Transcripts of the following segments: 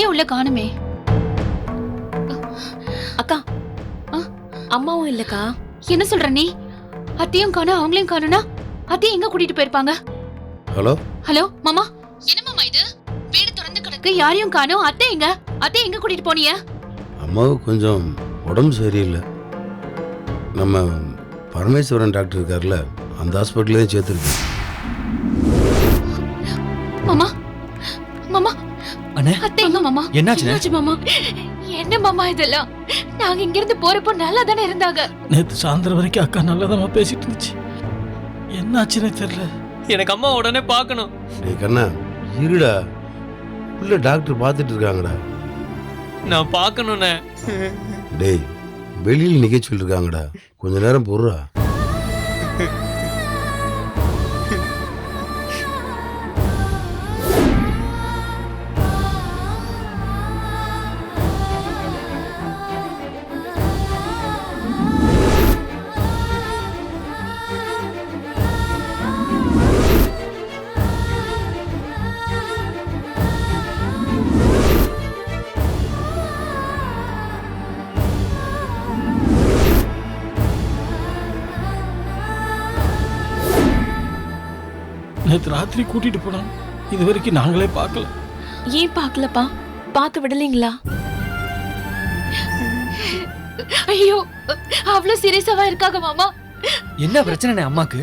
அத்தையும் உள்ள காணுமே. அக்கா அம்மாவும் இல்லக்கா. என்ன சொல்ற நீ? அத்தையும் காணும் அவங்களையும் காணும்னா அத்தையும் எங்க கூட்டிட்டு போயிருப்பாங்க? ஹலோ ஹலோ மாமா, என்ன மாமா இது? வீடு திறந்து கிடக்கு, யாரையும் காணும். அத்தை எங்க? அத்தை எங்க கூட்டிட்டு போனீங்க? அம்மாவுக்கு கொஞ்சம் உடம்பு சரியில்லை. நம்ம பரமேஸ்வரன் டாக்டர் இருக்கார்ல, அந்த ஹாஸ்பிட்டலே சேர்த்துருக்கு. மாமா மாமா, அண்ணே அத்தை எங்க மாமா? என்னாச்சு மாமா? என்ன மாமா இதெல்லாம்? நாங்க இங்க இருந்து போறப்போ நல்லா தானே இருந்தாங்க. நேத்து சாயந்தரம் வரைக்கும் அக்கா நல்லதாமா பேசிட்டு இருந்துச்சு. என்னாச்சுன்னே தெரியல. எனக்கு அம்மா உடனே பார்க்கணும். டேய் கண்ணா, இருடா, உள்ள டாக்டர் பார்த்துட்டு இருக்காங்கடா. நான் பார்க்கணும்ண்ணே. டேய், வெளியில் நிக்க சொல்லிருக்காங்கடா, கொஞ்ச நேரம் பொறுடா. நேத்து ராத்திரி கூட்டிட்டு போனோம், இது வரைக்கும் நாங்களே பார்க்கல. ஏன் பார்க்கலப்பா? பார்க்க விடலீங்களா? ஐயோ, அவ்வளவு சீரியஸாவா இருக்காங்க மாமா? என்ன பிரச்சனை அம்மாக்கு?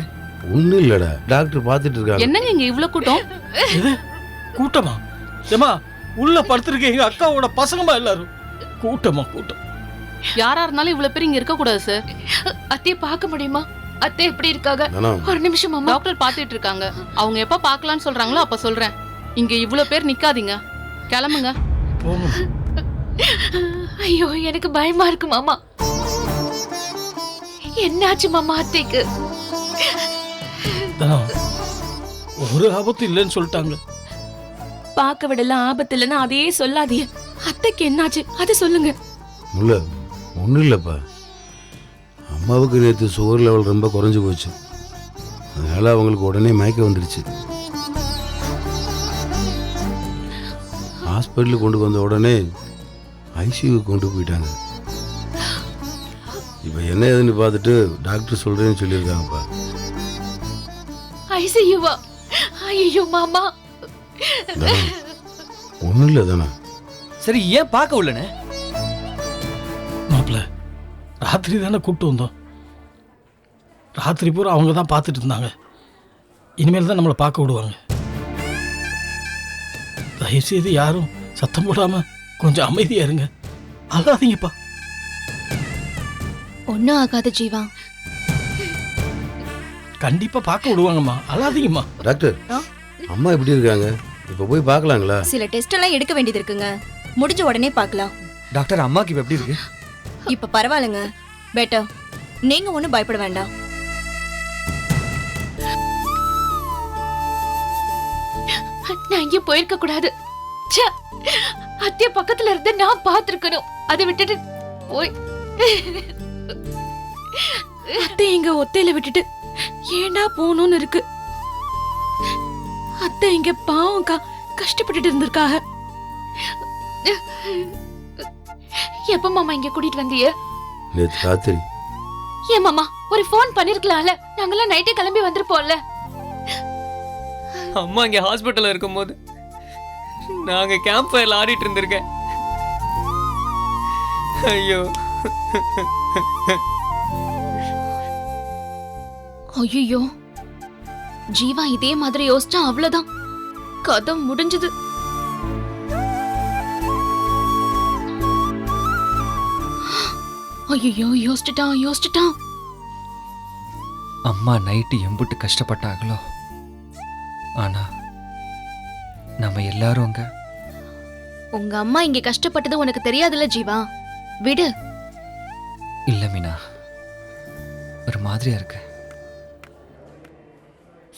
ஒன்னும் இல்லடா, டாக்டர் பார்த்துட்டு இருக்காங்க. என்னங்க இங்க இவ்ளோ கூட்டம்? இது கூட்டமா? ஏமா, உள்ள படுத்திருக்க எங்க அக்காவோட பசங்கமா எல்லாரும். கூட்டமா கூட்டம். யாரா இருந்தாலும் இவ்வளவு பேர் இங்க இருக்க கூடாது சார். அத்தைய பார்க்க முடியுமா? அத்தை எப்படி இருக்காங்க? ஒரு நிமிஷம் மாமா. டாக்டர் பாத்துட்டு இருக்காங்க. அவங்க எப்ப பார்க்கலாம்னு சொல்றாங்களோ அப்ப சொல்றேன். இங்க இவ்ளோ பேர் நிக்காதீங்க, கிளம்புங்க. போங்க. ஐயோ, எனக்கு பயமா இருக்கு மாமா. என்னாச்சு மாமா அத்தைக்கு? ஒரு ஆபத்து இல்லைன்னு சொல்லிட்டாங்க. பார்க்க விடல, ஆபத்து இல்லைன்னா அதையே சொல்லாதீங்க. அத்தைக்கு என்னாச்சு அதை சொல்லுங்க. முல்ல, ஒன்றும் இல்லைப்பா, அம்மாவுக்கு நேற்று சுகர் லெவல் ரொம்ப குறைஞ்சி போச்சு. அதனால அவங்களுக்கு உடனே மயக்கம் வந்துடுச்சு. ஹாஸ்பிட்டலுக்கு கொண்டு வந்த உடனே ஐசியூ கொண்டு போயிட்டாங்க. இப்போ என்ன ஏதுன்னு பார்த்துட்டு டாக்டர் சொல்கிறேன்னு சொல்லியிருக்காங்கப்பா. ஐசியூவா? ஐயோ மாமா. ஒன்றும் இல்லை தானே. சரி, ஏன் பார்க்க உள்ளனே? மாப்பிள்ள, ராத்திரி தானே கூப்பிட்டு வந்தோம். ராத்திரி பூரா அவங்க தான் பார்த்துட்டு இருந்தாங்க. இனிமேல் தான் நம்மளை பார்க்க விடுவாங்க. தயவுசெய்து யாரும் சத்தம் போடாம கொஞ்சம் அமைதியா இருங்க. அழாதீங்கப்பா. ஒன்னும் ஆகாது ஜீவா. கண்டிப்பா பார்க்க விடுவாங்கம்மா, அழாதீங்கம்மா. டாக்டர், அம்மா எப்படி இருக்காங்க? இப்போ போய் பார்க்கலாங்களா? சில டெஸ்ட் எல்லாம் எடுக்க வேண்டியது இருக்குங்க, முடிஞ்ச உடனே பார்க்கலாம். டாக்டர், அம்மாக்கு இப்ப எப்படி இருக்கு? இப்ப பரவாயில்லைங்க, பெட்டர். நீங்க ஒண்ணும் பயப்பட வேண்டாம். நான் இங்கே போயிருக்க கூடாது. அத்திய பக்கத்துல இருந்து நான் பார்த்திருக்கணும். அதை விட்டுட்டு போய் அத்தை இங்க ஒத்தையில விட்டுட்டு ஏண்டா போகணும்னு இருக்கு. அத்தை இங்க பாவம்க்கா, கஷ்டப்பட்டுட்டு இருந்திருக்காங்க. எப்ப மாமா இங்க கூட்டிட்டு வந்தீங்க? நேற்று ராத்திரி. ஏன் மாமா ஒரு போன் பண்ணிருக்கலாம்ல? நாங்கெல்லாம் நைட்டே கிளம்பி வந்திருப்போம்ல. அம்மா இங்க ஹாஸ்பிட்டல்ல இருக்கும்போது நாங்க கேம்ப் ஃபயர்ல ஆடிட்டு இருந்திருக்கேன். ஐயோ, ஐயோ, ஜீவா இதே மாதிரி யோசிச்சா அவ்வளவுதான், கதை முடிஞ்சது. ஐயோ, யோசிச்சுட்டான். அம்மா நைட்டு எம்புட்டு கஷ்டப்பட்டாங்களோ, ஆனா நம்ம எல்லாரும் அங்க. உங்க அம்மா இங்க கஷ்டப்பட்டது உனக்கு தெரியாதுல்ல ஜீவா, விடு. இல்ல மீனா, ஒரு மாதிரியா இருக்கு.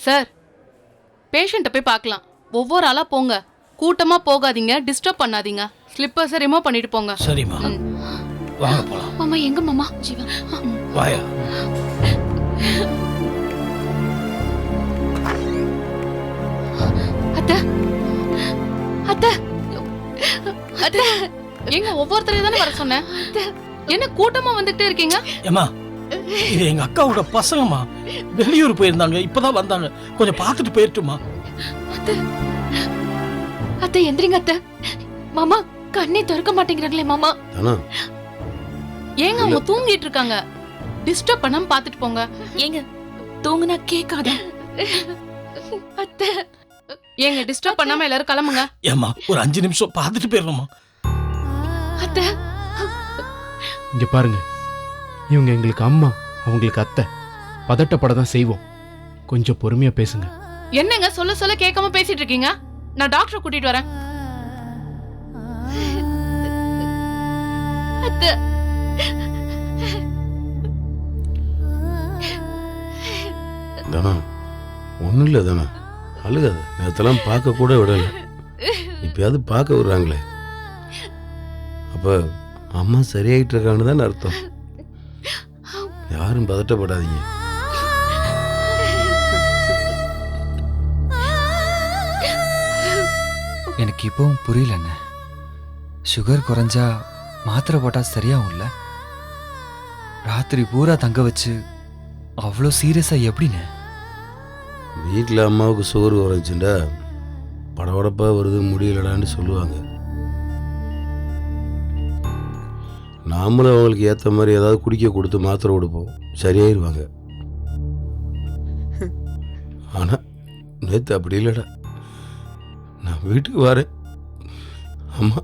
சார், பேஷண்ட்டை போய் பார்க்கலாம். ஒவ்வொரு ஆளா போங்க, கூட்டமா போகாதீங்க, டிஸ்டர்ப் பண்ணாதீங்க. ஸ்லிப்பர்ஸை ரிமூவ் பண்ணிட்டு போங்க. சரிம்மா, வாங்க போலாம். மாமா எங்க மாமா? ஜீவா வாயா. அத்தை, அத்தை எங்க ஒவ்வொருத்தரையும் தானே வர சொன்னேன். என்ன கூட்டமா வந்துட்டே இருக்கீங்க? ஏம்மா இது எங்க அக்காவோட பசங்கம்மா, வெளியூர் போயிருந்தாங்க, இப்பதான் வந்தாங்க, கொஞ்சம் பார்த்துட்டு போயிட்டுமா. அத்தை எந்திரிங்க அத்தை. மாமா கண்ணே திறக்க மாட்டேங்கிறாங்களே மாமா. தானா ஏங்க அவங்க தூங்கிட்டு இருக்காங்க, டிஸ்டர்ப் பண்ணாம பாத்துட்டு போங்க. ஏங்க தூங்குனா கேட்காத. அத்தை ஏங்க டிஸ்டர்ப் பண்ணாம எல்லாரும் கிளம்புங்க. ஏம்மா ஒரு 5 நிமிஷம் பார்த்துட்டு போயிடணுமா. அத்தை இங்க பாருங்க, இவங்க எங்களுக்கு அம்மா, அவங்களுக்கு அத்தை. பதட்டப்பட தான் செய்வோம். கொஞ்சம் பொறுமையா பேசுங்க. என்னங்க சொல்ல சொல்ல கேட்காம பேசிட்டு இருக்கீங்க? நான் டாக்டரை கூட்டிட்டு வரேன். அத்தை தானா ஒன்றும் இல்லை தானா, அழுகாத. நேரத்தெல்லாம் பார்க்க கூட விடலை, இப்பயாவது பார்க்க விடுறாங்களே. அப்போ அம்மா சரியாயிட்டு இருக்கான்னு தானே அர்த்தம். யாரும் பதட்டப்படாதீங்க. எனக்கு இப்பவும் புரியலண்ணே. சுகர் குறைஞ்சா மாத்திரை போட்டா சரியாகும்ல? ராத்திரி பூரா தங்க வச்சு அவ்வளோ சீரியஸா எப்படிண்ணே? வீட்டில் அம்மாவுக்கு சோறு குறைச்சுண்டா படபடப்பாக வருது, முடியலடான்னு சொல்லுவாங்க. நாமளும் அவங்களுக்கு ஏற்ற மாதிரி ஏதாவது குடிக்க கொடுத்து மாத்திரை கொடுப்போம், சரியாயிருவாங்க. ஆனால் நேற்று அப்படி இல்லைடா. நான் வீட்டுக்கு வரேன், அம்மா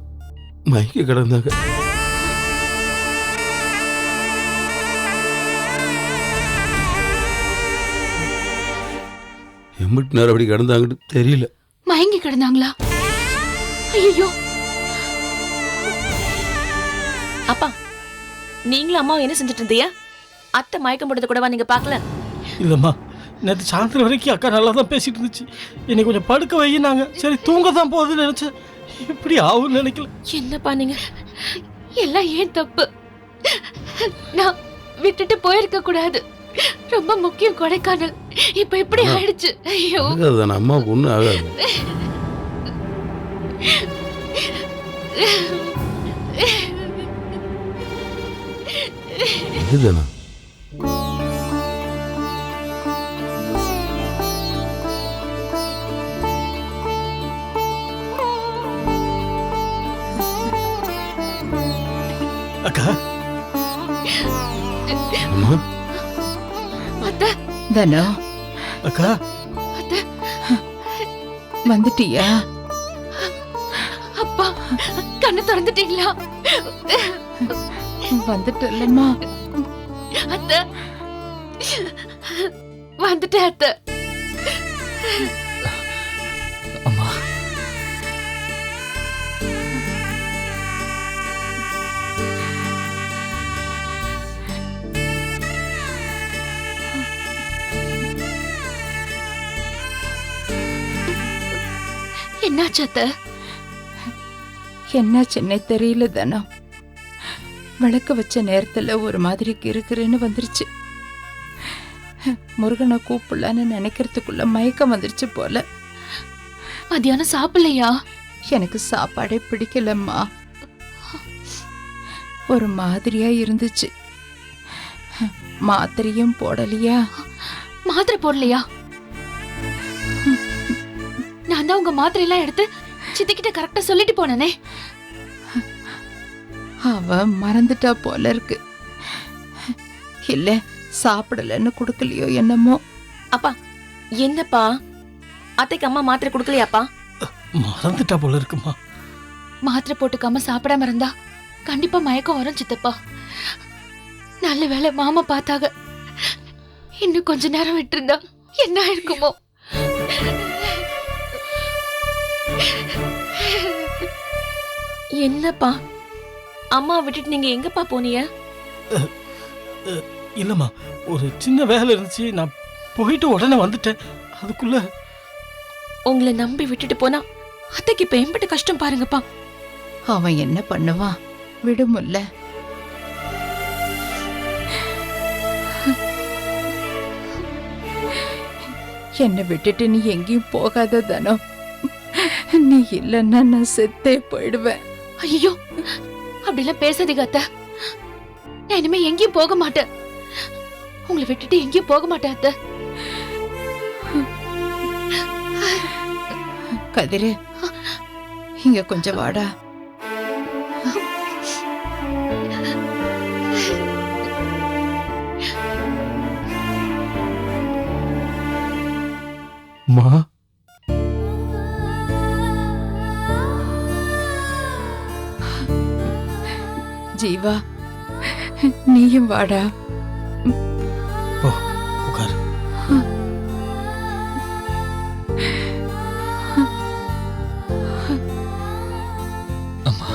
மயக்க கிடந்தாங்க. எம்பிட்டு நேரம் அப்படி கிடந்தாங்கன்னு தெரியல. மயங்கி கிடந்தாங்களா? ஐயோ அப்பா, நீங்களும் அம்மா என்ன செஞ்சுட்டு இருந்தீங்க? அத்தை மயக்கம் போட்டது கூடவா நீங்க பாக்கல? இல்லம்மா, நேற்று சாயந்தரம் வரைக்கும் அக்கா நல்லா தான் பேசிட்டு இருந்துச்சு. என்னை கொஞ்சம் படுக்க வையினாங்க, சரி தூங்க தான் போகுதுன்னு நினைச்சேன். இப்படி ஆகும்னு நினைக்கல. என்னப்பா நீங்க எல்லாம் ஏன் தப்பு? நான் விட்டுட்டு போயிருக்க கூடாது. ரொம்ப முக்கியம் கொடைக்கானல். இப்ப எப்படி ஆயிடுச்சு? ஐயோ ஆகாது, அம்மாவுக்கு ஒன்றும் ஆகாது. இதுதானா அக்கா? அம்மா தனோ, அக்கா வந்துட்டியா? அப்பா கண்ணு திறந்துட்டீங்களா? வந்துட்டல்லம்மா. அத்தை வந்துட்டேன் அத்தை. அம்மா என்னாச்சு அத்தை? என்னாச்சுன்னே தெரியல தனோ. விளக்கு வச்ச நேரத்துல ஒரு மாதிரி கிறுகிறுன்னு வந்துருச்சு. முருகனை கூப்பிடலான்னு நினைக்கிறதுக்குள்ள மயக்கம் வந்துருச்சு போல. மத்தியானம் சாப்பிடலையா? எனக்கு சாப்பாடே பிடிக்கலம்மா, ஒரு மாதிரியா இருந்துச்சு. மாத்திரையும் போடலையா? மாத்திரை போடலையா? நான் தான் உங்க மாத்திரை எல்லாம் எடுத்து சித்திக்கிட்ட கரெக்டா சொல்லிட்டு போனனே. அவ மறந்துட்டா போல இருக்கு. இல்ல சாப்பிடலன்னு கொடுக்கலையோ என்னமோ. அப்பா என்னப்பா, அத்தைக்கு அம்மா மாத்திரை கொடுக்கலையாப்பா? மறந்துட்டா போல இருக்குமா. மாத்திரை போட்டுக்காம சாப்பிடாம இருந்தா கண்டிப்பா மயக்கம் வரும் சித்தப்பா. நல்ல வேளை மாமா பார்த்தாங்க. இன்னும் கொஞ்ச நேரம் விட்டுருந்தா என்ன இருக்குமோ. என்னப்பா, அம்மா விட்டுட்டு நீங்க எங்கப்பா போனீங்க? இல்லம்மா, ஒரு சின்ன வேலை இருந்துச்சு, நான் போயிட்டு உடனே வந்துட்டேன். அதுக்குள்ள உங்களை நம்பி விட்டுட்டு போனா அத்தைக்கு இப்ப எம்பிட்டு கஷ்டம் பாருங்கப்பா. அவன் என்ன பண்ணுவான், விடுமுல்ல. என்னை விட்டுட்டு நீ எங்கேயும் போகாத தனோ. நீ இல்லைன்னா நான் செத்தே போயிடுவேன். ஐயோ, அப்படிலாம் பேசாதீங்க அத்தை. நான் இனிமே எங்கேயும் போக மாட்டேன். உங்களை விட்டுட்டு எங்கேயும் போக மாட்டேன் அத்தை. கதிரு, இங்க கொஞ்சம் வாடா. மா, ஜீவா, நீயும் வாடா. போ உட்காரு. அம்மா,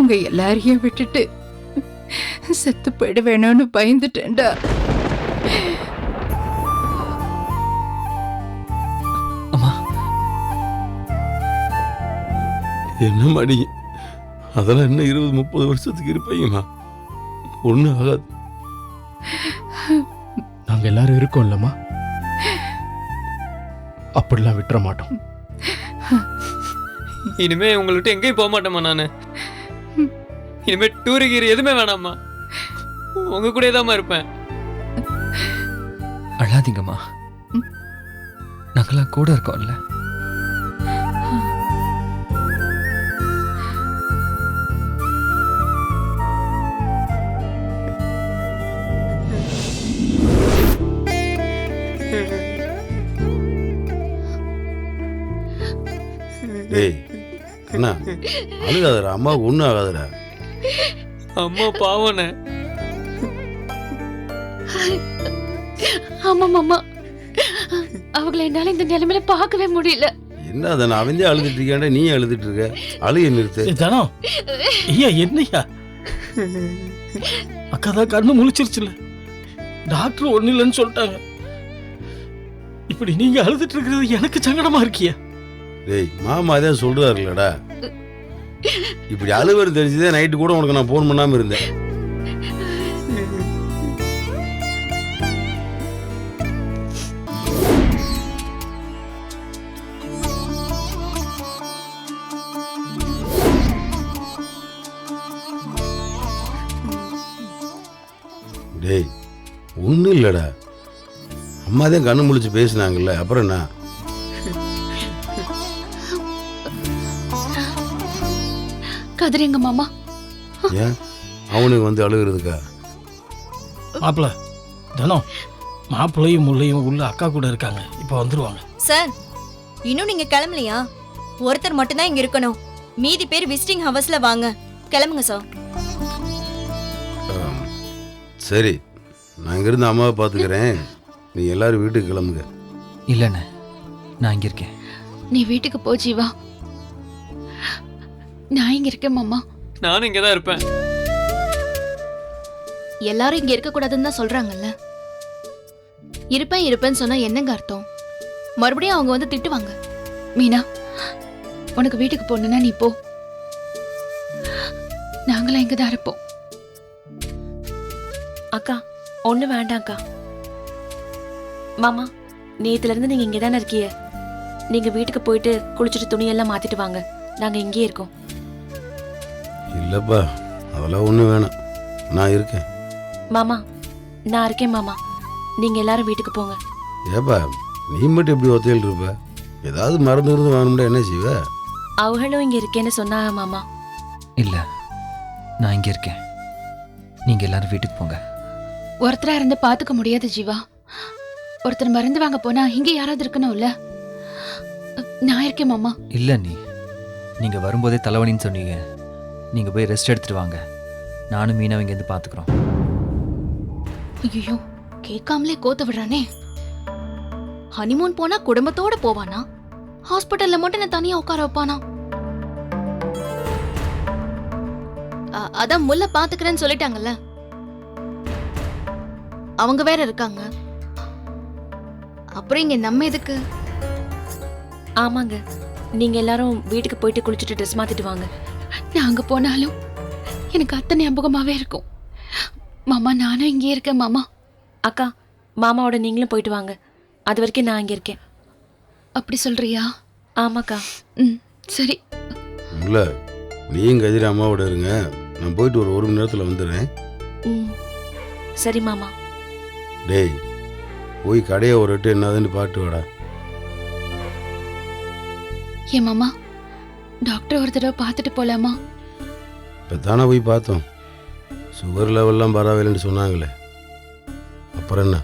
உங்க எல்லாரையும் விட்டுட்டு செத்து போயிட வேணும்னு பயந்துட்டேன்டா. அம்மா, என்ன மாடி, அதெல்லாம் என்ன 20-30 வருஷத்துக்கு இருப்பீங்கம்மா, ஒன்றும் ஆகாது. நாங்க எல்லாரும் இருக்கோம் இல்லம்மா, அப்படிலாம் விட்டுற மாட்டோம். இனிமே உங்களை விட்டு எங்கேயும் போக மாட்டேம்மா நானு. இனிமே டூரு கீரு எதுவுமே வேணாம்மா, உங்க கூட தான்மா இருப்பேன். அழாதீங்கம்மா, நாங்களாம் கூட இருக்கோம்ல. டேய் அண்ணா, அழுகாதடா, அம்மாவுக்கு ஒன்றும் ஆகாதடா. அம்மா பாவனே. ஆமா மாமா, அவங்களை என்னால இந்த நிலைமையில பார்க்கவே முடியல. என்ன அதை நான் அவன் அழுதுட்டு இருக்காண்டா, நீ அழுதுட்டு இருக்க. அழுகை நிறுத்து. ஏய் தனம், ஐயா என்னையா? அக்கா தான் கண்ணு முழிச்சிருச்சுல, டாக்டர் ஒன்றும் இல்லைன்னு சொல்லிட்டாங்க. இப்படி நீங்க அழுதுட்டு இருக்கிறது எனக்கு சங்கடமா இருக்கியா? டேய், மாமா அதான் சொல்றாருலடா, இப்படி அழுவர் தெரிஞ்சுதான் நைட்டு கூட உனக்கு நான் ஃபோன் பண்ணாம இருந்தேன். டேய், ஒன்றும் இல்லைடா, அம்மா தான் கண்ணு முழிச்சு பேசினாங்கல்ல, அப்புறம் என்ன? கதிரிங்க மாமா. ஏன் அவனுக்கு வந்து அழுகிறதுக்கா? மாப்பிள்ள தனம், மாப்பிள்ளையும் முள்ளையும் உள்ள அக்கா கூட இருக்காங்க, இப்போ வந்துருவாங்க. சார், இன்னும் நீங்க கிளம்பலையா? ஒருத்தர் மட்டும்தான் இங்க இருக்கணும். மீதி பேர் விசிட்டிங் ஹவர்ஸ்ல வாங்க. கிளம்புங்க சார். சரி, நான் இங்கிருந்து அம்மாவை பார்த்துக்கிறேன், நீ எல்லாரும் வீட்டுக்கு கிளம்புங்க. இல்லைண்ணே, நான் இங்கே இருக்கேன். நீ வீட்டுக்கு போ ஜீவா, நான் இங்க இருக்கேன் மாமா. நானும் இங்கே தான் இருப்பேன். எல்லாரும் இங்க இருக்க கூடாதுன்னு தான் சொல்றாங்கல்ல. இருப்பேன் இருப்பேன்னு சொன்னா என்னங்க அர்த்தம்? மறுபடியும் அவங்க வந்து திட்டுவாங்க. மீனா, உனக்கு வீட்டுக்கு போகணும்னா நீ போ, நாங்களாம் இங்க தான் இருப்போம். அக்கா ஒண்ணு வேண்டாம்க்கா. மாமா, நேத்துல இருந்து நீங்க இங்கதானே இருக்கீங்க. நீங்க வீட்டுக்கு போயிட்டு குளிச்சுட்டு துணியெல்லாம் மாத்திட்டு வாங்க, நாங்க இங்கேயே இருக்கோம். இல்லப்பா, அதெல்லாம் ஒன்றும் வேணாம், நான் இருக்கேன். மாமா, நான் இருக்கேன் மாமா, நீங்க எல்லாரும் வீட்டுக்கு போங்க. ஏப்பா, நீ மட்டும் எப்படி ஒத்தையில் இருப்ப? ஏதாவது மருந்து இருந்து வாங்கணும்னா என்ன செய்வ? அவங்களும் இங்க இருக்கேன்னு சொன்னாங்க மாமா. இல்லை, நான் இங்கே இருக்கேன். நீங்கள் எல்லாரும் வீட்டுக்கு போங்க. ஒருத்தரா இருந்து பாத்துக்க முடியாது ஜீவா. ஒருத்தர் மருந்து வாங்க போனா இங்க யாராவது இருக்கணும்ல. நான் இருக்கேன் மாமா. இல்லை, நீங்கள் வரும்போதே தலைவலின்னு சொன்னீங்க. நீங்கள் போய் ரெஸ்ட் எடுத்துட்டு வாங்க, நானும் மீனாவை இங்கேருந்து பார்த்துக்குறோம். ஐயோ, கேட்காமலே கோத்து விடுறானே. ஹனிமூன் போனா குடும்பத்தோட போவானா? ஹாஸ்பிட்டல்ல மட்டும் நான் தனியா உட்கார வைப்பானா? அதான் முல்ல பாத்துக்கிறேன்னு சொல்லிட்டாங்கல்ல, அவங்க வேற இருக்காங்க. அப்புறம் இங்க நம்ம எதுக்கு? ஆமாங்க, நீங்க எல்லாரும் வீட்டுக்கு போயிட்டு குளிச்சுட்டு ட்ரெஸ் மாத்திட்டு வாங்க. நான் அங்க போனாலும் எனக்கு அத்தை ஞாபகமாவே இருக்கும். மாமா நானும் இங்கே இருக்கேன் மாமா. அக்கா, மாமாவோட நீங்களும் போயிட்டு வாங்க. அது வரைக்கும் நான் இங்க இருக்கேன். அப்படி சொல்றியா? ஆமாக்கா. ம் சரி. இல்லை நீயும் கதிரி அம்மாவோட இருங்க, நான் போயிட்டு ஒரு மணி நேரத்தில் வந்துடுறேன். ம் சரி மாமா. டேய் போய் கடையை ஒரு எட்டு என்னதுன்னு பாட்டு வாடா. ஏன் மாமா, டாக்டர் ஒரு தடவை பார்த்துட்டு போலாமா? இப்போ தானே போய் பார்த்தோம், சுகர் லெவல்லாம் பரவாயில்லைன்னு சொன்னாங்களே, அப்புறம் என்ன,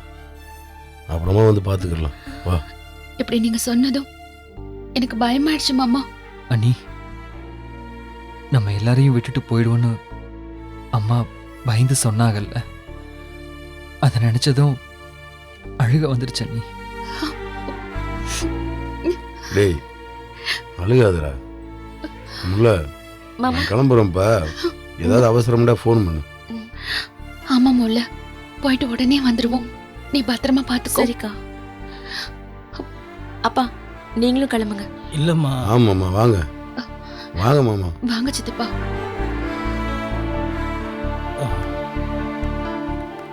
அப்புறமா வந்து பார்த்துக்கலாம் வா. இப்படி நீங்க சொன்னதும் எனக்கு பயமாயிடுச்சு மாமா. அண்ணி, நம்ம எல்லாரையும் விட்டுட்டு போயிடுவோன்னு அம்மா பயந்து சொன்னாங்கல்ல, அதை நினைச்சதும் அழுக வந்துருச்சு அண்ணி. டேய் அழுகாதடா முல்ல, மாமா நான் கிளம்புறேன்ப்பா, ஏதாவது அவசரம்டா ஃபோன் பண்ணு. ஆமா முல்ல, போயிட்டு உடனே வந்துருவோம். நீ பத்திரமா பார்த்துக்கோ. சரிக்கா. அப்பா நீங்களும் கிளம்புங்க. இல்லம்மா. ஆமாம்மா வாங்க வாங்க மாமா. வாங்க சித்தப்பா.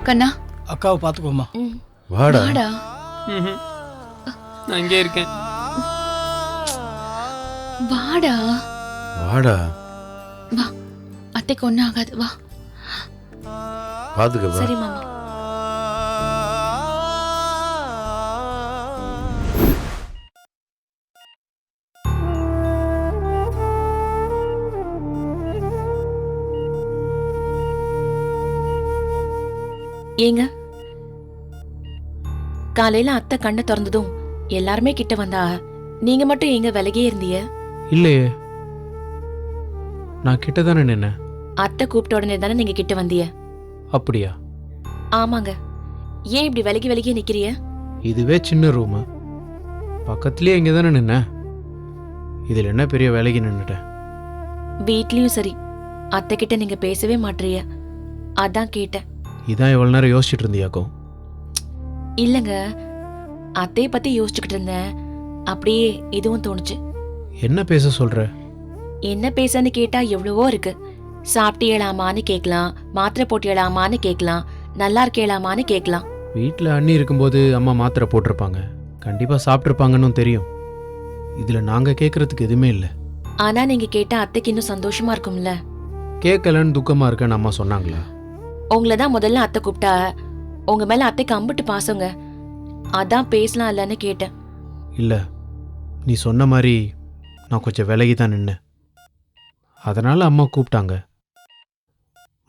கண்ணா அக்காவை பார்த்துக்கோமா. ம் வாடா. வாடா. ம்ஹும். நான் இங்கே இருக்கேன். வாடா. வாடா வா, அத்தைக்கு ஒன்றும் ஆகாது. வா. பார்த்துக்கப்பா. சரி மாமா. ஏங்க, காலையில அத்தை கண்ணை திறந்ததும் எல்லாருமே கிட்ட வந்தா, நீங்க மட்டும் எங்க விலகியே இருந்தீங்க? இல்லையே, நான் கிட்ட தானே நின்னேன். அத்தை கூப்பிட்ட உடனே தானே நீங்க கிட்ட வந்தீங்க? அப்படியா? ஆமாங்க. ஏன் இப்படி விலகி விலகியே நிக்கிறீங்க? இதுவே சின்ன ரூமு, பக்கத்துலேயே இங்கே தானே நின்னேன். இதில் என்ன பெரிய வேலைக்கு நின்றுட்டேன். வீட்லயும் சரி, அத்தை கிட்ட நீங்க பேசவே மாட்டீங்க. அதான் கேட்டேன். இதான் இவ்வளோ நேரம் யோசிச்சுட்டு இருந்தியாக்கும். இல்லங்க, அத்தைய பத்தி யோசிச்சுக்கிட்டு இருந்தேன். அப்படியே இதுவும் தோணுச்சு. என்ன பேச சொல்ற? என்ன பேசன்னு கேட்டா எவ்வளவோ இருக்கு. சாப்பிட்டியலாமான்னு கேட்கலாம், மாத்திரை போட்டியலாமான்னு கேட்கலாம், நல்லா இருக்கேலாமான்னு கேட்கலாம். வீட்டில் அண்ணி இருக்கும்போது அம்மா மாத்திரை போட்டிருப்பாங்க, கண்டிப்பாக சாப்பிட்ருப்பாங்கன்னு தெரியும். இதில் நாங்கள் கேட்குறதுக்கு எதுவுமே இல்லை. ஆனா நீங்க கேட்டா அத்தைக்கு இன்னும் சந்தோஷமா இருக்கும்ல. கேட்கலன்னு துக்கமாக இருக்கேன்னு அம்மா சொன்னாங்களா? உங்களை தான் முதல்ல அத்தை கூப்பிட்டா, உங்க மேல அத்தைக்கு அம்பிட்டு பாசங்க. அதான் பேசலாம் இல்லன்னு கேட்டேன். இல்லை, நீ சொன்ன மாதிரி நான் கொஞ்சம் விலகி தான் நின்னேன். அதனால் அம்மா கூப்பிட்டாங்க.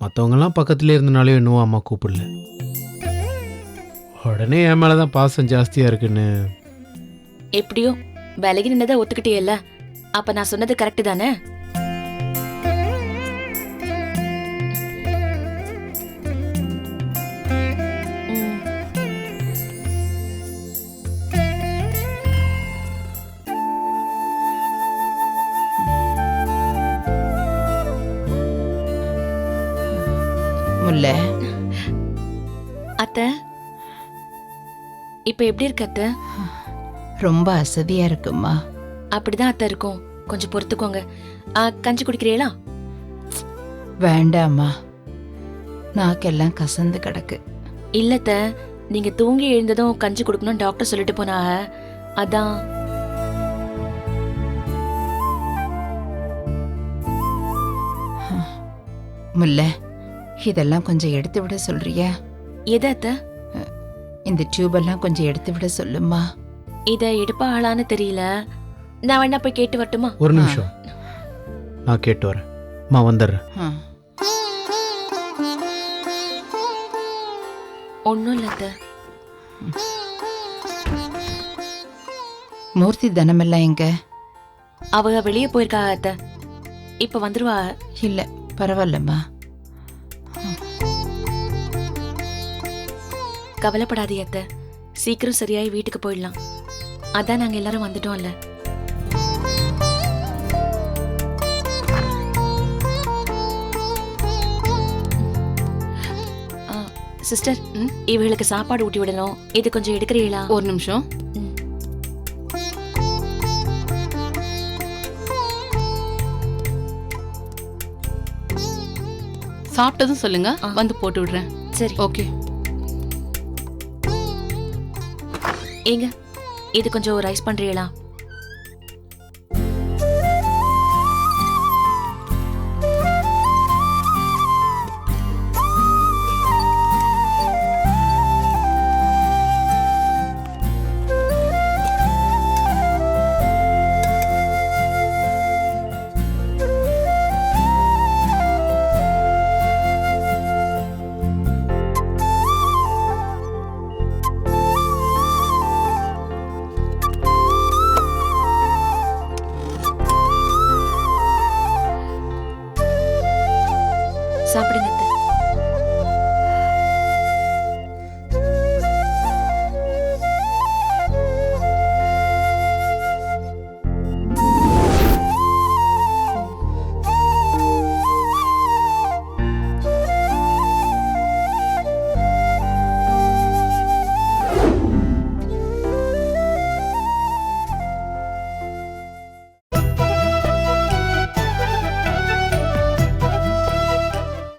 மற்றவங்கெல்லாம் பக்கத்துலேயே இருந்தனாலே என்னவோ அம்மா கூப்பிடல. உடனே என் மேலே தான் பாசம் ஜாஸ்தியாக இருக்குன்னு. எப்படியோ விலகி நின்னதை ஒத்துக்கிட்டேல்ல, அப்ப நான் சொன்னது கரெக்ட் தானே? ம். முல்லை, அத்தை இப்ப எப்படி இருக்கு அத்தை? ரொம்ப அசதியா இருக்குமா? அப்படிதான் அத்தை இருக்கும். கொஞ்சம் பொறுத்துக்கோங்க. கஞ்சி குடிக்கிறீங்களா? வேண்டாம்மா, நாக்கெல்லாம் கசந்து கிடக்கு. இல்லத்த, நீங்க தூங்கி எழுந்ததும் கஞ்சி குடுக்கணும் டாக்டர் சொல்லிட்டு போனாங்க. அதான். முல்லை, இதெல்லாம் கொஞ்சம் எடுத்து விட சொல்றியா? எது அத்தை? இந்த டியூபெல்லாம் கொஞ்சம் எடுத்து விட சொல்லுமா. இத எடுப்பா ஆளான்னு தெரியல. நான் வேணா போய் கேட்டு வரட்டுமா? ஒரு நிமிஷம், நான் கேட்டு வரேன். அம்மா வந்துடுறேன். ஒன்னும் இல்ல அத்தை. மூர்த்தி தனமெல்லாம் எங்க? அவங்க வெளியே போயிருக்கா அத்தை. இப்ப வந்துருவா. இல்ல பரவாயில்லம்மா. கவலைப்படாதீ அத்தை, சீக்கிரம் சரியாயி வீட்டுக்கு போயிடலாம். அதான் நாங்க எல்லாரும் வந்துட்டோம்ல. சிஸ்டர், இவங்களுக்கு சாப்பாடு ஊட்டி விடணும். இது கொஞ்சம் எடுக்கிறீங்களா? ஒரு நிமிஷம். சாப்பிட்டதும் சொல்லுங்க வந்து போட்டு விடுறேன். சரி ஓகே. ஏங்க இது கொஞ்சம் ரைஸ் பண்றீங்களா?